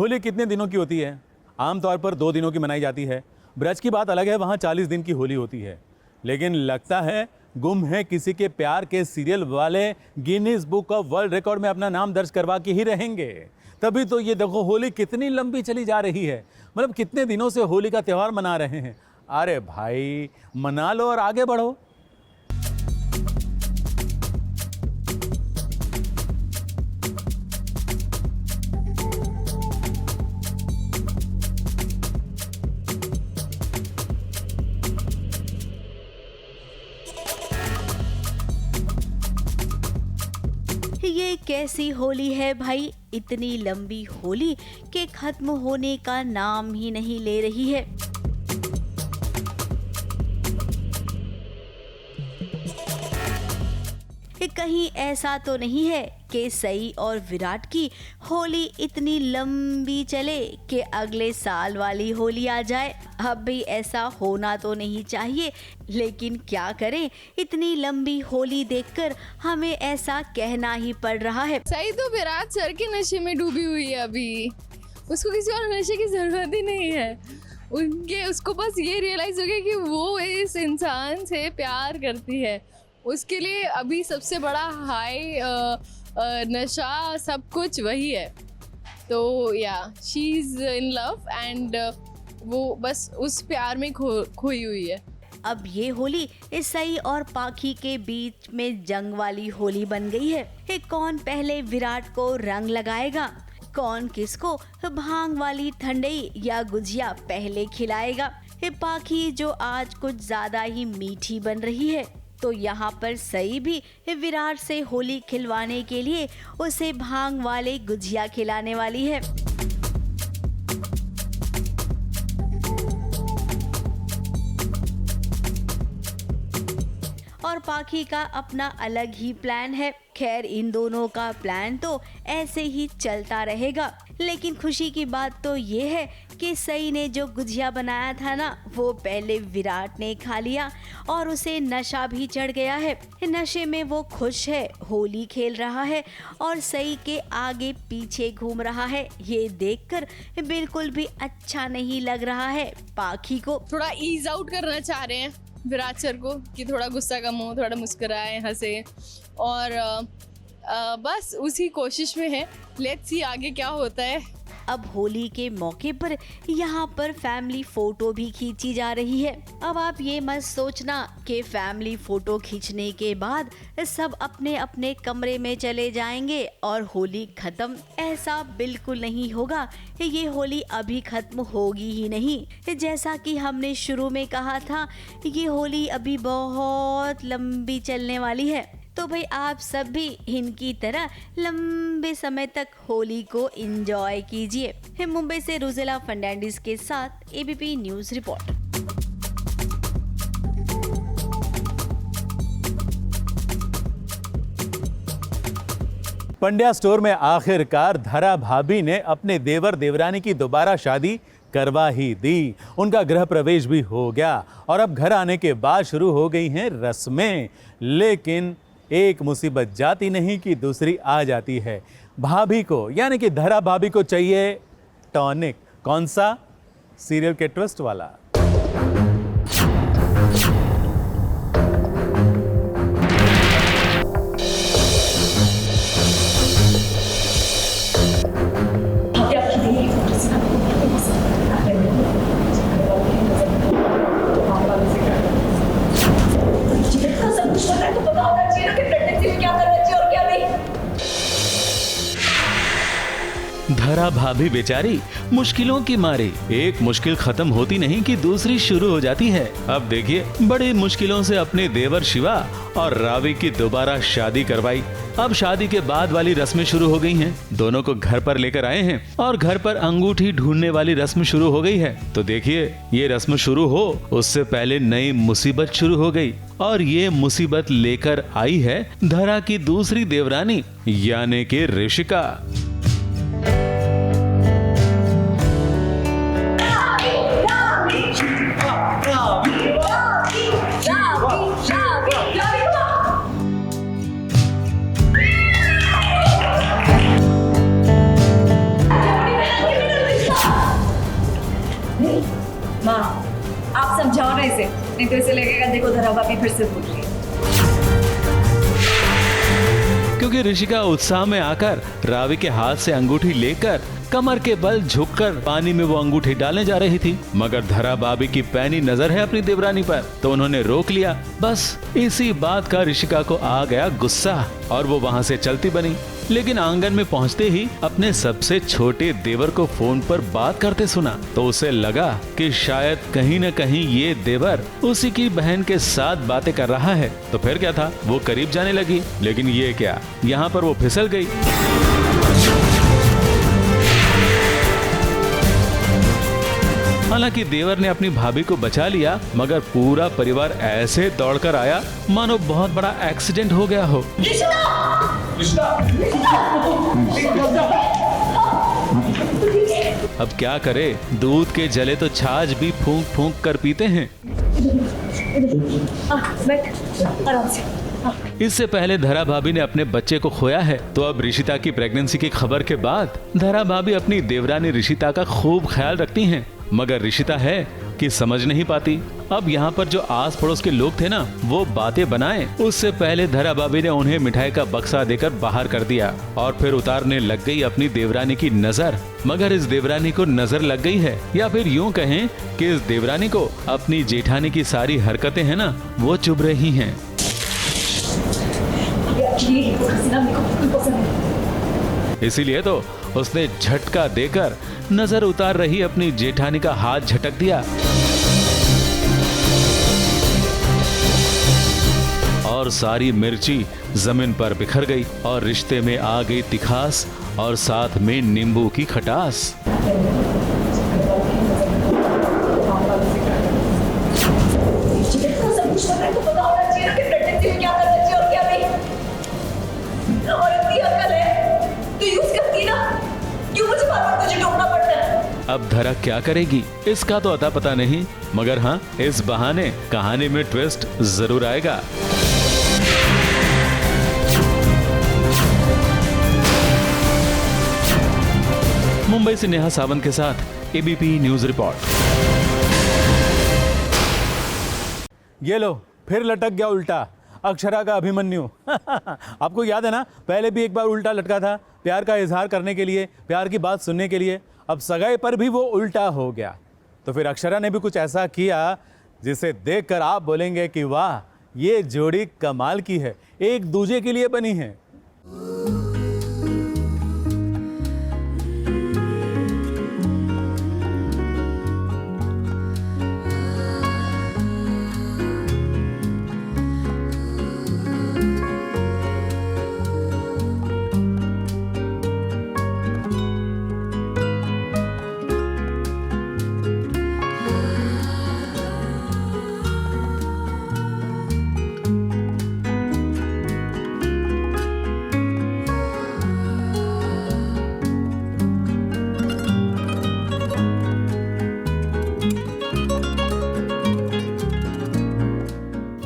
होली कितने दिनों की होती है? आमतौर पर 2 दिनों की मनाई जाती है। ब्रज की बात अलग है, वहाँ 40 दिन की होली होती है। लेकिन लगता है गुम है किसी के प्यार के सीरियल वाले Guinness book of world record में अपना नाम दर्ज करवा के ही रहेंगे। तभी तो ये देखो होली कितनी लंबी चली जा रही है, मतलब कितने दिनों से होली का त्यौहार मना रहे हैं। अरे भाई मना लो और आगे बढ़ो। ये कैसी होली है भाई, इतनी लंबी होली के खत्म होने का नाम ही नहीं ले रही है। कहीं ऐसा तो नहीं है कि सई और विराट की होली इतनी लंबी चले कि अगले साल वाली होली आ जाए। अब भी ऐसा होना तो नहीं चाहिए, लेकिन क्या करें, इतनी लंबी होली देखकर हमें ऐसा कहना ही पड़ रहा है। सही तो विराट सर के नशे में डूबी हुई है, अभी उसको किसी और नशे की जरूरत ही नहीं है। उसको बस ये रियलाइज हो गया कि वो इस इंसान से प्यार करती है। उसके लिए अभी सबसे बड़ा हाई नशा सब कुछ वही है। तो या she is in love and वो बस उस प्यार में खोई हुई है। अब ये होली सई और पाखी के बीच में जंग वाली होली बन गई है। कौन पहले विराट को रंग लगाएगा, कौन किसको भांग वाली ठंडई या गुजिया पहले खिलाएगा। पाखी जो आज कुछ ज्यादा ही मीठी बन रही है, तो यहाँ पर सई भी विराट से होली खिलवाने के लिए उसे भांग वाले गुजिया खिलाने वाली है। और पाखी का अपना अलग ही प्लान है। खैर इन दोनों का प्लान तो ऐसे ही चलता रहेगा, लेकिन खुशी की बात तो ये है कि सई ने जो गुजिया बनाया था ना, वो पहले विराट ने खा लिया और उसे नशा भी चढ़ गया है। नशे में वो खुश है, होली खेल रहा है और सई के आगे पीछे घूम रहा है। ये देखकर बिल्कुल भी अच्छा नहीं लग रहा है पाखी को। थोड़ा ईज आउट करना चाह रहे हैं विराट सर को कि थोड़ा गुस्सा कम हो, थोड़ा मुस्कुराए, हंसे, और बस उसी कोशिश में है। लेट्स सी आगे क्या होता है। अब होली के मौके पर यहाँ पर फैमिली फोटो भी खींची जा रही है। अब आप ये मत सोचना कि फैमिली फोटो खींचने के बाद सब अपने अपने कमरे में चले जाएंगे और होली खत्म। ऐसा बिल्कुल नहीं होगा। ये होली अभी खत्म होगी ही नहीं। जैसा कि हमने शुरू में कहा था, ये होली अभी बहुत लंबी चलने वाली है। तो भाई आप सब भी इनकी तरह लंबे समय तक होली को एंजॉय कीजिए। मुंबई से रुजेला फर्नांडिस के साथ ABP news report. Pandya store में आखिरकार धरा भाभी ने अपने देवर देवरानी की दोबारा शादी करवा ही दी। उनका गृह प्रवेश भी हो गया और अब घर आने के बाद शुरू हो गई हैं रस्में। लेकिन एक मुसीबत जाती नहीं कि दूसरी आ जाती है। भाभी को यानी कि धरा भाभी को चाहिए टॉनिक। कौन सा? सीरियल के ट्विस्ट वाला। धरा भाभी बेचारी मुश्किलों की मारी, एक मुश्किल खत्म होती नहीं कि दूसरी शुरू हो जाती है। अब देखिए बड़ी मुश्किलों से अपने देवर शिवा और रावी की दोबारा शादी करवाई। अब शादी के बाद वाली रस्में शुरू हो गई हैं। दोनों को घर पर लेकर आए हैं और घर पर अंगूठी ढूंढने वाली रस्म शुरू हो गई है। तो देखिए ये रस्म शुरू हो उससे पहले नई मुसीबत शुरू हो गई और ये मुसीबत लेकर आई है धरा की दूसरी देवरानी यानी कि ऋषिका। हाँ, आप समझाओ ना इसे, नहीं तो इसे लगेगा देखो धरा भाभी फिर से बोल रही है। क्योंकि ऋषिका उत्साह में आकर रावी के हाथ से अंगूठी लेकर कमर के बल झुककर पानी में वो अंगूठी डालने जा रही थी, मगर धरा भाभी की पैनी नजर है अपनी देवरानी पर, तो उन्होंने रोक लिया। बस इसी बात का ऋषिका को आ गया गुस्सा और वो वहाँ से चलती बनी। लेकिन आंगन में पहुँचते ही अपने सबसे छोटे देवर को फोन पर बात करते सुना, तो उसे लगा कि शायद कहीं न कहीं ये देवर उसी की बहन के साथ बातें कर रहा है। तो फिर क्या था, वो करीब जाने लगी, लेकिन ये क्या, यहाँ पर वो फिसल गई। हालांकि देवर ने अपनी भाभी को बचा लिया, मगर पूरा परिवार ऐसे दौड़कर आया मानो बहुत बड़ा एक्सीडेंट हो गया हो। अब क्या करे, दूध के जले तो छाछ भी फूंक फूंक कर पीते हैं। आराम से। इससे पहले धरा भाभी ने अपने बच्चे को खोया है, तो अब ऋषिता की प्रेगनेंसी की खबर के बाद धरा भाभी अपनी देवरानी ऋषिता का खूब ख्याल रखती हैं, मगर ऋषिता है कि समझ नहीं पाती। अब यहाँ पर जो आस पड़ोस के लोग थे ना, वो बातें बनाए उससे पहले धरा भाभी ने उन्हें मिठाई का बक्सा देकर बाहर कर दिया और फिर उतारने लग गई अपनी देवरानी की नजर। मगर इस देवरानी को नजर लग गई है, या फिर यूं कहें कि इस देवरानी को अपनी जेठानी की सारी हरकतें है ना, वो चुभ रही हैं। इसीलिए तो उसने झटका देकर नजर उतार रही अपनी जेठानी का हाथ झटक दिया और सारी मिर्ची जमीन पर बिखर गई और रिश्ते में आ गई तिखास और साथ में नींबू की खटास। अब धरा क्या करेगी इसका तो अता पता नहीं, मगर हाँ, इस बहाने कहानी में ट्विस्ट जरूर आएगा। मुंबई से नेहा सावंत के साथ एबीपी न्यूज रिपोर्ट। ये लो, फिर लटक गया उल्टा अक्षरा का अभिमन्यु। आपको याद है ना, पहले भी एक बार उल्टा लटका था प्यार का इजहार करने के लिए, प्यार की बात सुनने के लिए। अब सगाई पर भी वो उल्टा हो गया। तो फिर अक्षरा ने भी कुछ ऐसा किया जिसे देखकर आप बोलेंगे कि वाह, ये जोड़ी कमाल की है, एक दूजे के लिए बनी है।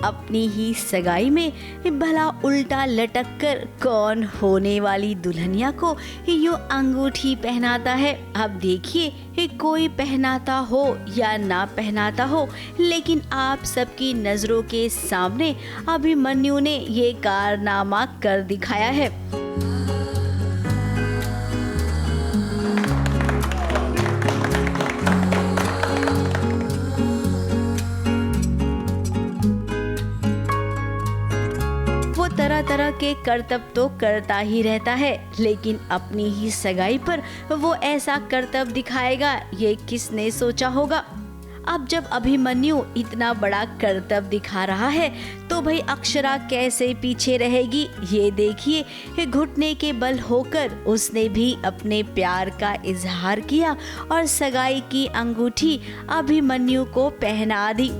अपनी ही सगाई में भला उल्टा लटक कर कौन होने वाली दुल्हनिया को यूं अंगूठी पहनाता है। अब देखिए, कोई पहनाता हो या ना पहनाता हो, लेकिन आप सबकी नजरों के सामने अभिमन्यु ने ये कारनामा कर दिखाया है। तरह तरह के करतब तो करता ही रहता है, लेकिन अपनी ही सगाई पर वो ऐसा करतब दिखाएगा, ये किसने सोचा होगा। अब जब अभिमन्यु इतना बड़ा करतब दिखा रहा है, तो भाई अक्षरा कैसे पीछे रहेगी। ये देखिए, घुटने के बल होकर उसने भी अपने प्यार का इजहार किया और सगाई की अंगूठी अभिमन्यु को पहना दी।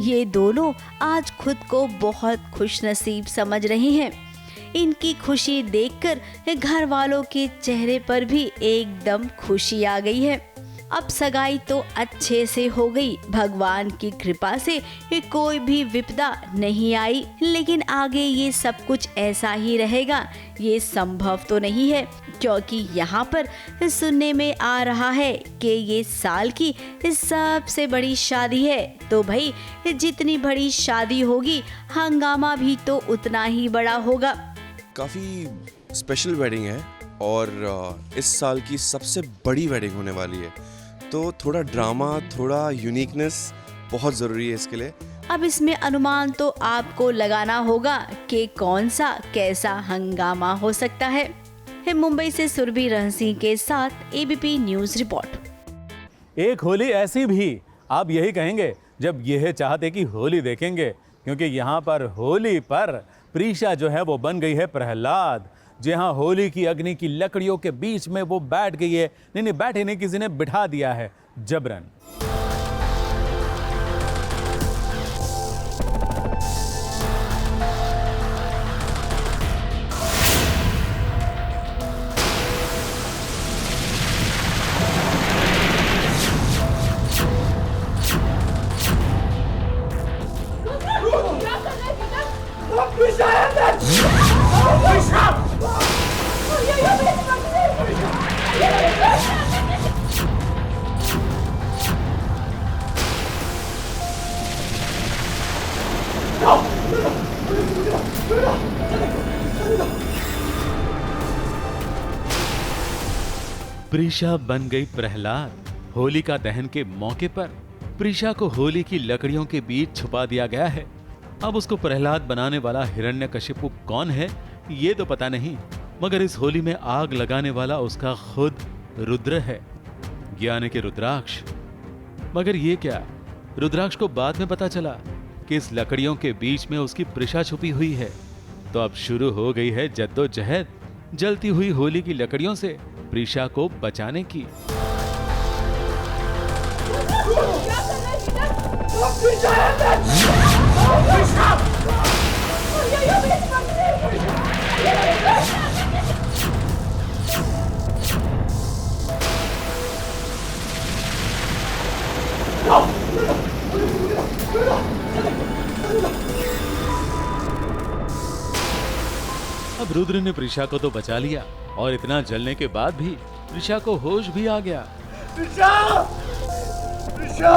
ये दोनों आज खुद को बहुत खुशनसीब समझ रही हैं। इनकी खुशी देखकर घर वालों के चेहरे पर भी एकदम खुशी आ गई है। अब सगाई तो अच्छे से हो गई, भगवान की कृपा से कोई भी विपदा नहीं आई। लेकिन आगे ये सब कुछ ऐसा ही रहेगा ये संभव तो नहीं है, क्योंकि यहाँ पर सुनने में आ रहा है कि ये साल की सबसे बड़ी शादी है। तो भाई जितनी बड़ी शादी होगी हंगामा भी तो उतना ही बड़ा होगा। काफ़ी स्पेशल वेडिंग है और इस साल की सबसे बड़ी वेडिंग होने वाली है, तो थोड़ा ड्रामा, थोड़ा यूनिकनेस बहुत ज़रूरी है इसके लिए। अब इसमें अनुमान तो आपको लगाना होगा कि कौन सा कैसा हंगामा हो सकता है। मुंबई से सुरभि रहन सिंह के साथ एबीपी न्यूज रिपोर्ट। एक होली ऐसी भी आप यही कहेंगे जब यह चाहते कि होली देखेंगे, क्योंकि यहाँ पर होली पर प्रीशा जो है वो बन गई है प्रहलाद। जी हाँ, होली की अग्नि की लकड़ियों के बीच में वो बैठ गई है। नहीं, बैठे नहीं, किसी ने बिठा दिया है जबरन। प्रीशा बन गई प्रहलाद। होलिका दहन के मौके पर प्रीशा को होली की लकड़ियों के बीच छुपा दिया गया है। अब उसको प्रहलाद बनाने वाला हिरण्यकशिपु कौन है ये तो पता नहीं, मगर इस होली में आग लगाने वाला उसका खुद रुद्र है, यानी कि रुद्राक्ष। मगर ये क्या, रुद्राक्ष को बाद में पता चला कि इस लकड़ियों के बीच में उसकी प्रीशा छुपी हुई है। तो अब शुरू हो गई है जद्दोजहद जलती हुई होली की लकड़ियों से प्रीशा को बचाने की। अब रुद्र ने प्रीशा को तो बचा लिया और इतना जलने के बाद भी प्रीशा को होश भी आ गया। प्रीशा! प्रीशा!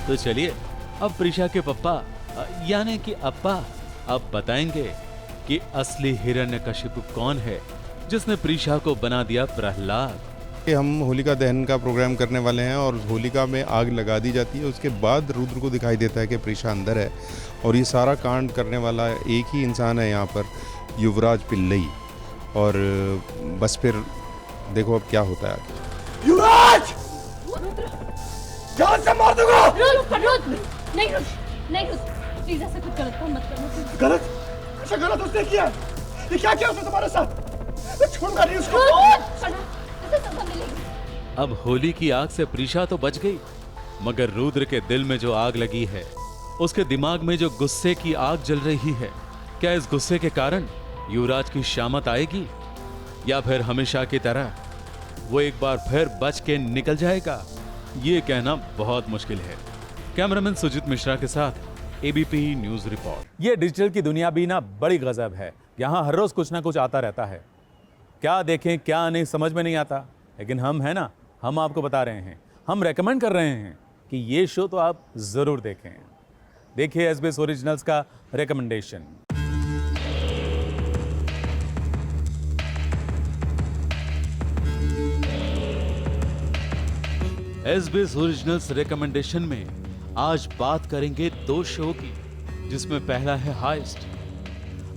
तो चलिए अब प्रीशा के पप्पा यानी कि अप्पा अब बताएंगे कि असली हिरण्यकशिपु कौन है जिसने प्रीशा को बना दिया प्रहलाद। हम होलिका दहन का प्रोग्राम करने वाले हैं और होलिका में आग लगा दी जाती है। उसके बाद रुद्र को दिखाई देता है कि प्रीशा अंदर है और ये सारा कांड करने वाला एक ही इंसान है यहाँ पर, युवराज पिल्लई। और बस फिर देखो अब क्या होता है। युवराज! जान से मार दूंगा! नहीं प्लीज ऐसा कुछ गलत काम मत करो। गलत? ऐसा गलत उसने किया? ये क्या किया उसने तुम्हारे साथ? मैं छोड़ूंगा नहीं उसको। अब होली की आग से प्रीशा तो बच गई, मगर रुद्र के दिल में जो आग लगी है, उसके दिमाग में जो गुस्से की आग जल रही है, क्या इस गुस्से के कारण युवराज की शामत आएगी या फिर हमेशा की तरह वो एक बार फिर बच के निकल जाएगा? ये कहना बहुत मुश्किल है। कैमरामैन सुजीत मिश्रा के साथ एबीपी न्यूज रिपोर्ट। ये डिजिटल की दुनिया भी ना बड़ी गजब है। यहाँ हर रोज कुछ ना कुछ आता रहता है, क्या देखें क्या नहीं समझ में नहीं आता। लेकिन हम है ना, हम आपको बता रहे हैं, हम रेकमेंड कर रहे हैं कि ये शो तो आप जरूर देखें। देखिए SBS ओरिजिनल्स का रेकमेंडेशन। SBS ओरिजिनल्स रिकमेंडेशन में आज बात करेंगे दो शो की, जिसमें पहला है हाइस्ट।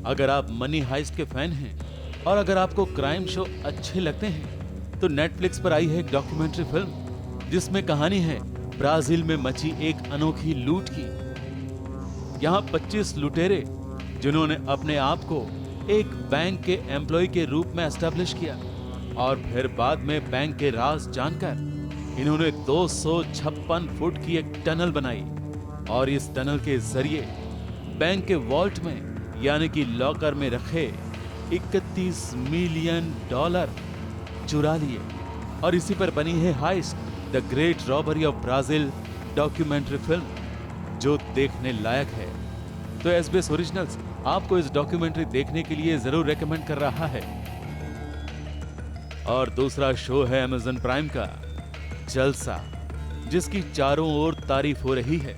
अगर आप मनी हाइस्ट के फैन हैं और अगर आपको क्राइम शो अच्छे लगते हैं तो नेटफ्लिक्स पर आई है एक डॉक्यूमेंट्री फिल्म जिसमें कहानी है ब्राजील में मची एक अनोखी लूट की। यहाँ 25 लुटेरे जिन्होंने अपने आप को एक बैंक के एम्प्लॉय के रूप में एस्टेब्लिश किया और फिर बाद में बैंक के राज जानकर इन्होंने 256 फुट की एक टनल बनाई और इस टनल के जरिए बैंक के वॉल्ट में यानी कि लॉकर में रखे 31 मिलियन डॉलर चुरा लिए। और इसी पर बनी है heist the great robbery of Brazil documentary film, जो देखने लायक है। तो SBS ओरिजिनल्स आपको इस डॉक्यूमेंट्री देखने के लिए जरूर रेकमेंड कर रहा है। और दूसरा शो है Amazon प्राइम का जलसा, जिसकी चारों ओर तारीफ हो रही है।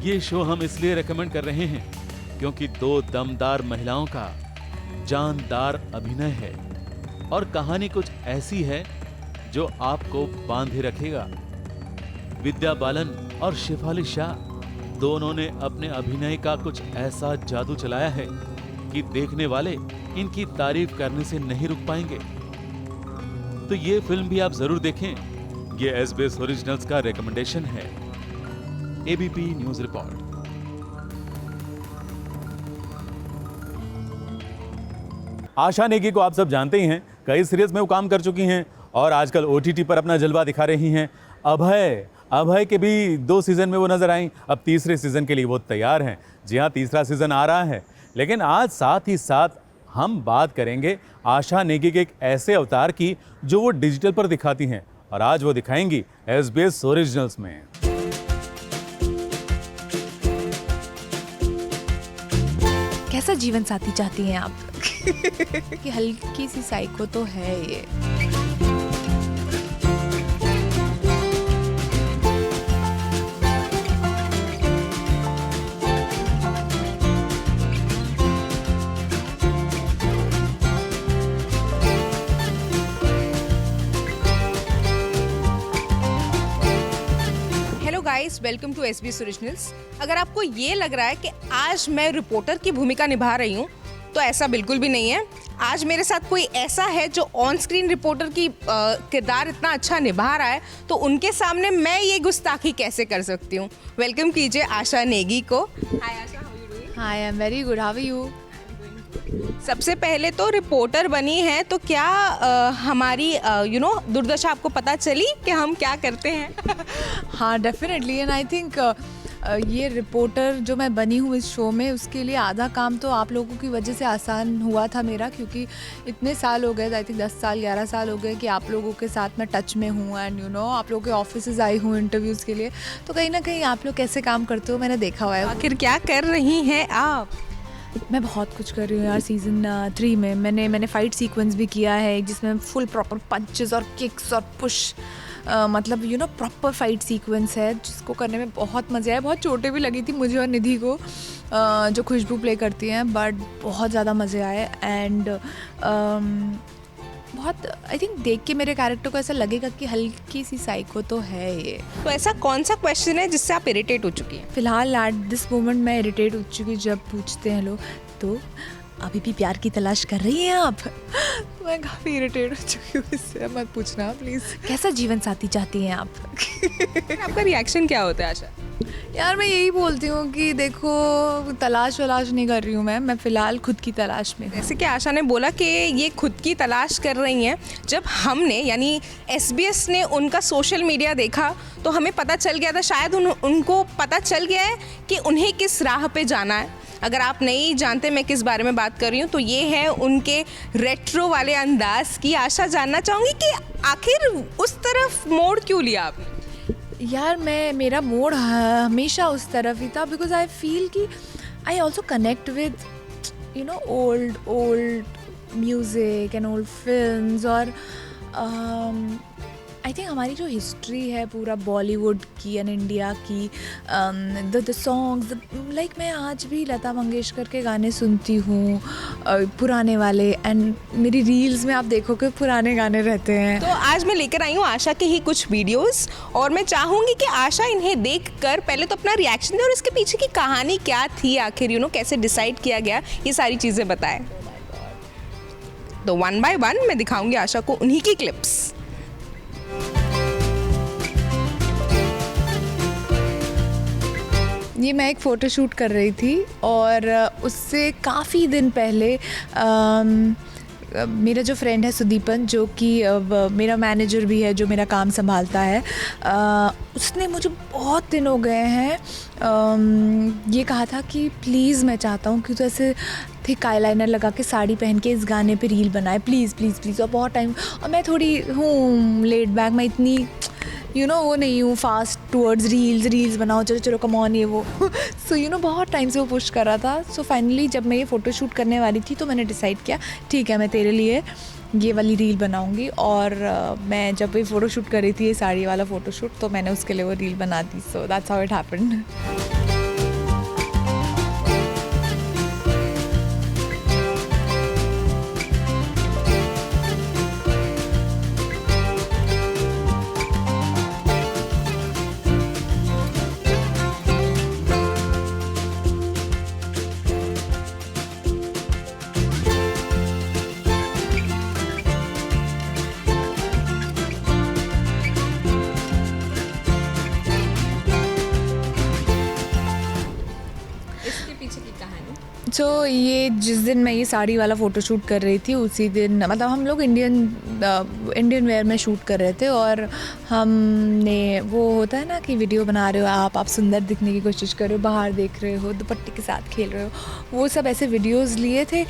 ये शो हम इसलिए रेकमेंड कर रहे हैं क्योंकि 2 दमदार महिलाओं का जानदार अभिनय है और कहानी कुछ ऐसी है जो आपको बांधे रखेगा। विद्या बालन और शेफाली शाह दोनों ने अपने अभिनय का कुछ ऐसा जादू चलाया है कि देखने वाले इनकी तारीफ करने से नहीं रुक पाएंगे। तो ये फिल्म भी आप जरूर देखें। ये SBS ओरिजिनल्स का रिकमेंडेशन है। ABP news report. Asha Negi को आप सब जानते ही हैं, कई सीरीज में वो काम कर चुकी हैं और आजकल OTT पर अपना जलवा दिखा रही हैं। अभय के भी 2 सीजन में वो नजर आई, अब तीसरे सीजन के लिए वो तैयार हैं। जी हाँ, तीसरा सीजन आ रहा है। लेकिन आज साथ ही साथ हम बात करेंगे आशा नेगी के एक ऐसे अवतार की जो वो डिजिटल पर दिखाती हैं, और आज वो दिखाएंगी SBS ओरिजिनल्स में। कैसा जीवन साथी चाहती हैं आप? कि हल्की सी साइको तो है ये। Guys, welcome to SBS originals. अगर आपको ये लग रहा है कि आज मैं रिपोर्टर की भूमिका निभा रही हूँ, तो ऐसा बिल्कुल भी नहीं है। आज मेरे साथ कोई ऐसा है जो ऑन स्क्रीन रिपोर्टर की किरदार इतना अच्छा निभा रहा है, तो उनके सामने मैं ये गुस्ताखी कैसे कर सकती हूँ। वेलकम कीजिए आशा नेगी को। Hi Asha, how are you doing? Hi, I am very good, how are you? सबसे पहले तो रिपोर्टर बनी है, तो क्या हमारी दुर्दशा आपको पता चली कि हम क्या करते हैं? हाँ, डेफिनेटली। एंड आई थिंक ये रिपोर्टर जो मैं बनी हूँ इस शो में, उसके लिए आधा काम तो आप लोगों की वजह से आसान हुआ था मेरा, क्योंकि इतने साल हो गए, आई थिंक 10 साल 11 साल हो गए कि आप लोगों के साथ मैं टच में हूँ। एंड आप लोगों के ऑफिसेज आई हूँ इंटरव्यूज़ के लिए, तो कहीं ना कहीं आप लोग कैसे काम करते हो मैंने देखा हुआ है। आखिर क्या कर रही हैं आप? मैं बहुत कुछ कर रही हूँ यार। सीज़न 3 में मैंने फ़ाइट सीक्वेंस भी किया है, जिसमें फुल प्रॉपर पंचेस और किक्स और पुश, मतलब प्रॉपर फाइट सीक्वेंस है, जिसको करने में बहुत मज़े आए। बहुत चोटें भी लगी थी मुझे और निधि को, जो खुशबू प्ले करती हैं, बट बहुत ज़्यादा मज़े आए। एंड बहुत आई थिंक देख के मेरे कैरेक्टर को ऐसा लगेगा कि हल्की सी साइको तो है ये। तो ऐसा कौन सा क्वेश्चन है जिससे आप इरिटेट हो चुकी हैं? फ़िलहाल एट दिस मोमेंट मैं इरिटेट हो चुकी, जब पूछते हैं लोग तो अभी भी प्यार की तलाश कर रही हैं आप? तो मैं काफ़ी इरिटेट हो चुकी हूँ इससे। मत पूछना प्लीज़। कैसा जीवन साथी चाहती हैं आप? आपका रिएक्शन क्या होता है आशा? यार मैं यही बोलती हूँ कि देखो, तलाश वलाश नहीं कर रही हूँ मैं फ़िलहाल खुद की तलाश में। जैसे कि आशा ने बोला कि ये खुद की तलाश कर रही हैं, जब हमने यानी SBS ने उनका सोशल मीडिया देखा तो हमें पता चल गया था, शायद उनको पता चल गया है कि उन्हें किस राह पे जाना है। अगर आप नहीं जानते मैं किस बारे में बात कर रही हूँ, तो ये है उनके रेट्रो वाले अंदाज की। आशा, जानना चाहूँगी कि आखिर उस तरफ मोड़ क्यों लिया आपने? यार मेरा मोड़ हमेशा उस तरफ ही था, बिकॉज आई फील कि I also connect with old music and old films. और आई थिंक हमारी जो हिस्ट्री है पूरा बॉलीवुड की एंड इंडिया की, द सॉन्ग्स, लाइक मैं आज भी लता मंगेशकर के गाने सुनती हूँ, पुराने वाले, एंड मेरी रील्स में आप देखो कि पुराने गाने रहते हैं। तो आज मैं लेकर आई हूँ आशा की ही कुछ वीडियोस, और मैं चाहूँगी कि आशा इन्हें देखकर पहले तो अपना रिएक्शन दे और इसके पीछे की कहानी क्या थी, आखिर कैसे डिसाइड किया गया, ये सारी चीज़ें बताएं। तो 1 by 1 मैं दिखाऊंगी आशा को उन्हीं की क्लिप्स। ये मैं एक फ़ोटोशूट कर रही थी, और उससे काफ़ी दिन पहले मेरा जो फ्रेंड है सुदीपन, जो कि मेरा मैनेजर भी है, जो मेरा काम संभालता है, उसने मुझे बहुत दिन हो गए हैं ये कहा था कि प्लीज़ मैं चाहता हूँ कि तो ऐसे थिक आईलाइनर लगा के साड़ी पहन के इस गाने पे रील बनाए, प्लीज़ प्लीज़ प्लीज़। और बहुत टाइम, और मैं थोड़ी हूँ लेड बैक, मैं इतनी वो नहीं हूँ फास्ट टूवर्ड्स रील्स बनाओ, चलो चलो कम ऑन ये वो सो बहुत टाइम से वो पुश कर रहा था। सो फाइनली जब मैं ये फ़ोटोशूट करने वाली थी तो मैंने डिसाइड किया ठीक है, मैं तेरे लिए ये वाली रील बनाऊंगी। और मैं जब ये फ़ोटोशूट कर रही थी, ये साड़ी वाला फ़ोटोशूट, तो मैंने उसके लिए वो रील बना दी। So that's how it happened. तो ये जिस दिन मैं ये साड़ी वाला फ़ोटोशूट कर रही थी, उसी दिन मतलब हम लोग इंडियन वेयर में शूट कर रहे थे, और हमने वो होता है ना कि वीडियो बना रहे हो आप सुंदर दिखने की कोशिश कर रहे हो, बाहर देख रहे हो, दुपट्टे के साथ खेल रहे हो, वो सब ऐसे वीडियोस लिए थे।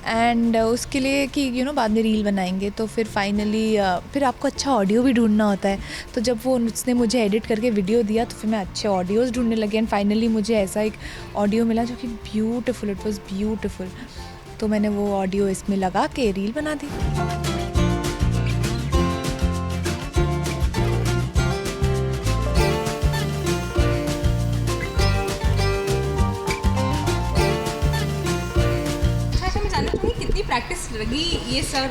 एंड उसके लिए कि बाद में रील बनाएंगे, तो फिर फाइनली फिर आपको अच्छा ऑडियो भी ढूंढना होता है। तो जब वो उसने मुझे एडिट करके वीडियो दिया तो फिर मैं अच्छे ऑडियोज़ ढूंढने लगी, एंड फाइनली मुझे ऐसा एक ऑडियो मिला जो कि ब्यूटीफुल, इट वाज ब्यूटीफुल। तो मैंने वो ऑडियो इसमें लगा के रील बना दी। प्रैक्टिस लगी ये सब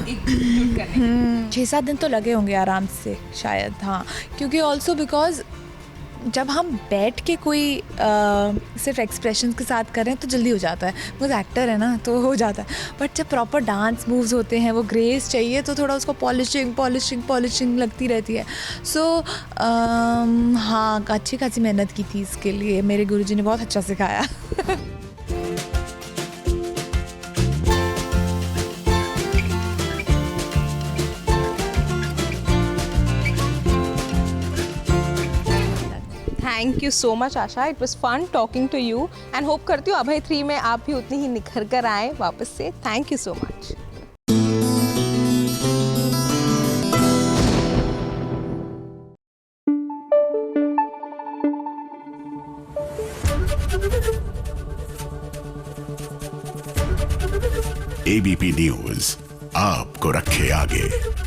एक शूट करने में? 6-7 दिन तो लगे होंगे आराम से शायद, हाँ, क्योंकि ऑल्सो बिकॉज जब हम बैठ के कोई सिर्फ एक्सप्रेशंस के साथ कर रहे हैं तो जल्दी हो जाता है, बिकॉज एक्टर है ना तो हो जाता है। बट जब प्रॉपर डांस मूव्स होते हैं, वो ग्रेस चाहिए, तो थोड़ा उसको पॉलिशिंग लगती रहती है। सो हाँ, अच्छी खासी मेहनत की थी इसके लिए, मेरे गुरुजी ने बहुत अच्छा सिखाया। Thank you so much Asha, it was fun talking to you, and hope करती हूँ अभय 3 में आप भी उतनी ही निखर कर आए वापस से। Thank you so much. ABP news आपको रखे आगे।